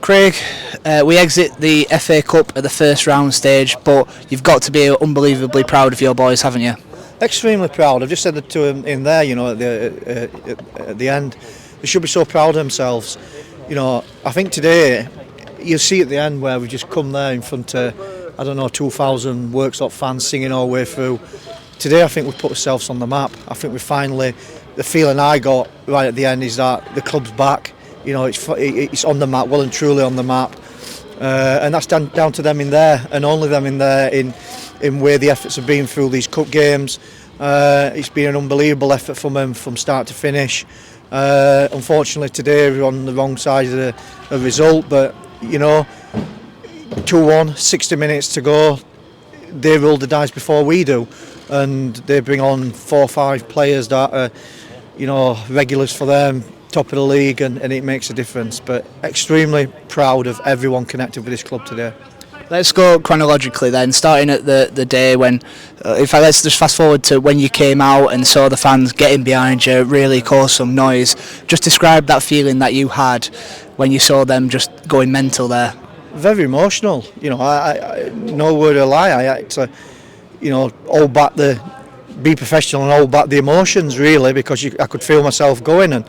Craig, we exit the FA Cup at the first round stage, but you've got to be unbelievably proud of your boys, haven't you? Extremely proud. I've just said it to him in there, at the end. They should be so proud of themselves. I think today, you'll see at the end where we just come there in front of, 2,000 Worksop fans singing all the way through. Today I think we've put ourselves on the map. I think we finally, the feeling I got right at the end is that the club's back. It's on the map, well and truly on the map, and that's down to them in there, and only them in there in where the efforts have been through these cup games. It's been an unbelievable effort from them from start to finish. Unfortunately today we're on the wrong side of the result, but 2-1, 60 minutes to go. They roll the dice before we do, and they bring on 4 or 5 players that are regulars for them, top of the league, and it makes a difference. But extremely proud of everyone connected with this club today. Let's go chronologically then, starting at the day when, let's just fast forward to when you came out and saw the fans getting behind you, really cause some noise. Just describe that feeling that you had when you saw them just going mental there. Very emotional. I no word of a lie. I had to, hold back be professional and hold back the emotions really, because I could feel myself going, and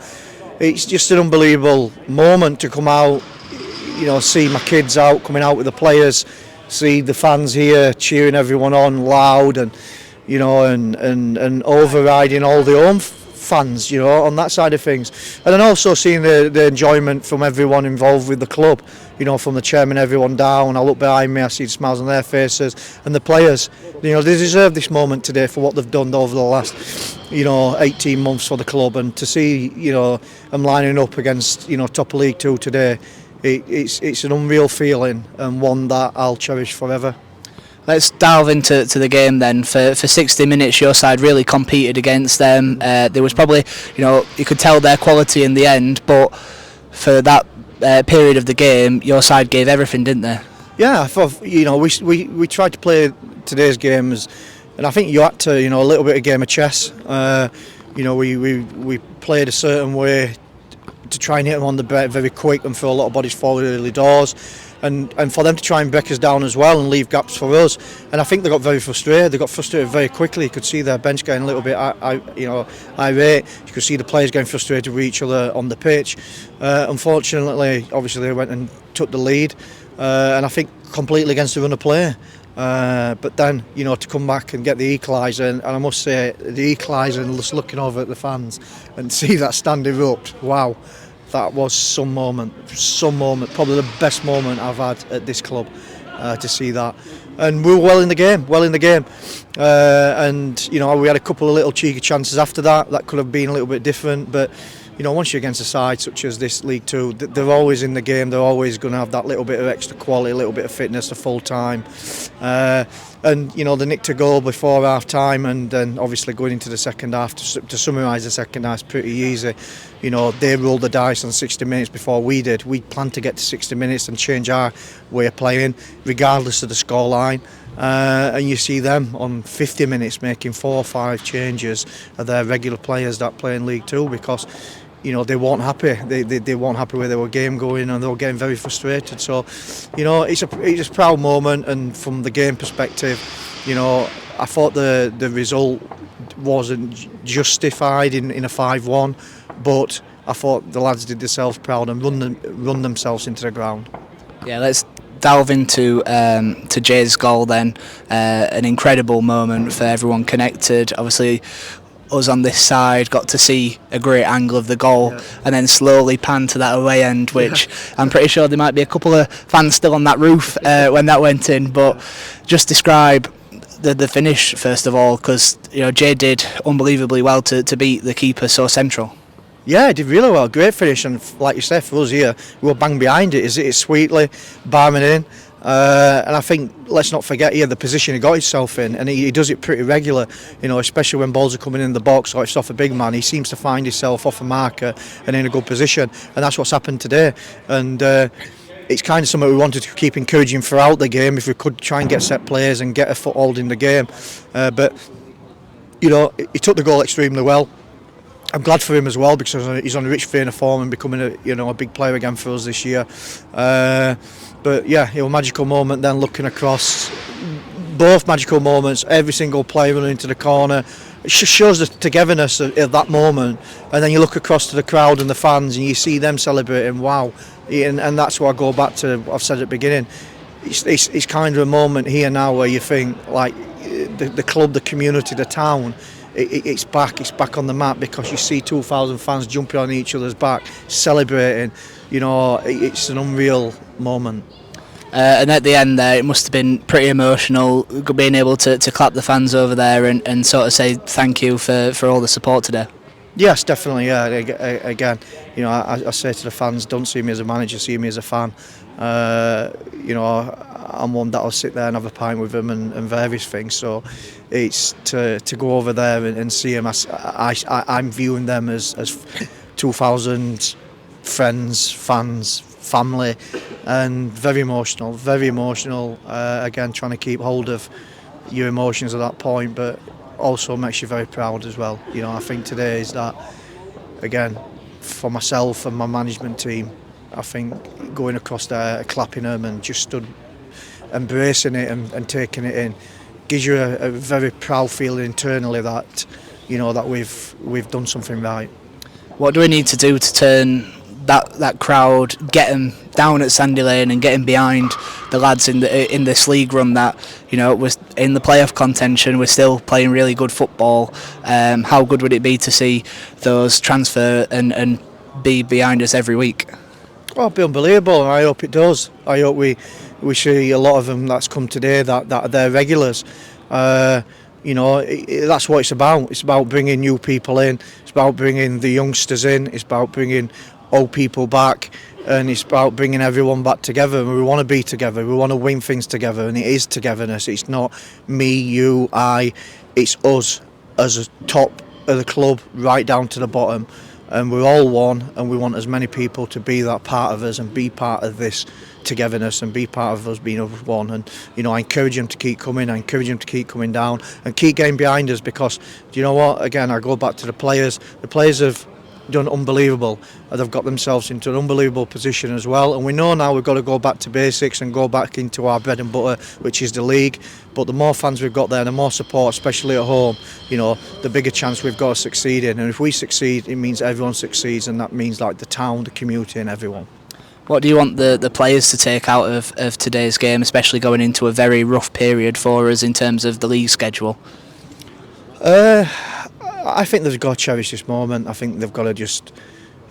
it's just an unbelievable moment to come out, see my kids out, coming out with the players, see the fans here cheering everyone on loud, and and overriding all the home fans, on that side of things. And then also seeing the enjoyment from everyone involved with the club, from the chairman, everyone down. I look behind me, I see the smiles on their faces, and the players, they deserve this moment today for what they've done over the last 18 months for the club, and to see them lining up against top of League 2 today, it's an unreal feeling, and one that I'll cherish forever. Let's delve into the game then. For 60 minutes your side really competed against them. There was probably, you could tell their quality in the end, but for that period of the game your side gave everything, didn't they? Yeah, I thought, we tried to play today's games, and I think you had to, a little bit of game of chess. We played a certain way to try and hit them on the break very quick and throw a lot of bodies forward early doors, and for them to try and break us down as well and leave gaps for us. And I think they got very frustrated. They got frustrated very quickly. You could see their bench getting a little bit irate. You could see the players getting frustrated with each other on the pitch. Unfortunately, obviously they went and took the lead, and I think completely against the run of play. But then, to come back and get the equaliser, and I must say, the equaliser, and just looking over at the fans and see that stand erupt, wow, that was some moment, probably the best moment I've had at this club, to see that. And we were well in the game, and we had a couple of little cheeky chances after that could have been a little bit different, but once you're against a side such as this League 2, they're always in the game, they're always going to have that little bit of extra quality, a little bit of fitness, the full time. And they nicked a goal before half time, and then obviously going into the second half, to summarise the second half, is pretty easy. They rolled the dice on 60 minutes before we did. We planned to get to 60 minutes and change our way of playing, regardless of the scoreline. And you see them on 50 minutes making 4 or 5 changes of their regular players that play in League 2, because they weren't happy. They weren't happy with their game going, and they were getting very frustrated. So, it's a proud moment. And from the game perspective, I thought the result wasn't justified in a 5-1, but I thought the lads did themselves proud and run themselves into the ground. Yeah, let's delve into to Jay's goal then. An incredible moment for everyone connected. Obviously, us on this side got to see a great angle of the goal, and then slowly pan to that away end, which I'm pretty sure there might be a couple of fans still on that roof when that went in. But just describe the finish first of all, because Jay did unbelievably well to beat the keeper so central. Yeah, he did really well. Great finish, and like you said, for us here, we were bang behind it. It's sweetly barming in. And I think, let's not forget here, the position he got himself in, and he does it pretty regular, especially when balls are coming in the box or it's off a big man. He seems to find himself off a marker and in a good position, and that's what's happened today. And it's kind of something we wanted to keep encouraging throughout the game, if we could try and get set players and get a foothold in the game. But he took the goal extremely well. I'm glad for him as well, because he's on a rich vein of form and becoming a big player again for us this year. But yeah, a magical moment. Then looking across, both magical moments. Every single player running into the corner. It just shows the togetherness of that moment. And then you look across to the crowd and the fans, and you see them celebrating. Wow, and that's what I go back to. What I've said at the beginning. It's kind of a moment here now where you think like the club, the community, the town. It's back on the map, because you see 2,000 fans jumping on each other's back, celebrating. It's an unreal moment. And at the end there, it must have been pretty emotional, being able to clap the fans over there and sort of say thank you for all the support today. Yes, definitely. Yeah. Again, I say to the fans, don't see me as a manager, see me as a fan. I'm one that'll sit there and have a pint with them and various things. So it's to go over there and see them. I'm viewing them as 2,000 friends, fans, family, and very emotional. Very emotional. Again, trying to keep hold of your emotions at that point, but also makes you very proud as well. I think today is that, again, for myself and my management team. I think going across there, clapping them and just stood embracing it and taking it in gives you a very proud feeling internally that that we've done something right. What do we need to do to turn that crowd, get them down at Sandy Lane and get them behind the lads in this league run that was in the playoff contention? We're still playing really good football. How good would it be to see those transfer and be behind us every week? Well, it'll be unbelievable, and I hope it does. I hope we see a lot of them that's come today that are their regulars. That's what it's about. It's about bringing new people in. It's about bringing the youngsters in. It's about bringing old people back, and it's about bringing everyone back together. We want to be together. We want to win things together, and it is togetherness. It's not me, you, I. It's us as a top of the club, right down to the bottom. And we're all one, and we want as many people to be that part of us and be part of this togetherness and be part of us being of one. And I encourage them to keep coming. I encourage them to keep coming down and keep getting behind us, because do you know what? Again, I go back to the players. The players have done unbelievable. They've got themselves into an unbelievable position as well, and we know now we've got to go back to basics and go back into our bread and butter, which is the league. But the more fans we've got there, the more support, especially at home, the bigger chance we've got of succeeding. And if we succeed, it means everyone succeeds, and that means like the town, the community, and everyone. What do you want the players to take out of today's game, especially going into a very rough period for us in terms of the league schedule? I think they've got to cherish this moment. I think they've got to just,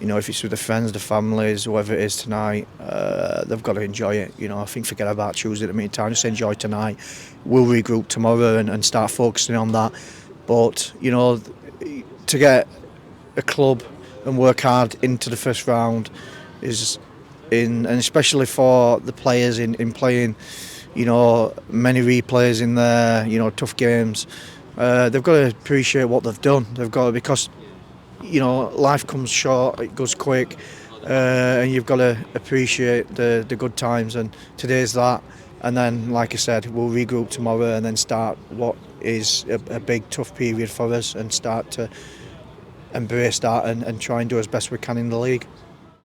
if it's with the friends, the families, whoever it is tonight, they've got to enjoy it. I think forget about Tuesday in the meantime, just enjoy tonight. We'll regroup tomorrow and start focusing on that. But, to get a club and work hard into the first round and especially for the players in playing, many replays in there, tough games. They've got to appreciate what they've done. They've got to, because life comes short, it goes quick, and you've got to appreciate the good times. And today's that. And then, like I said, we'll regroup tomorrow and then start what is a big tough period for us and start to embrace that and try and do as best we can in the league.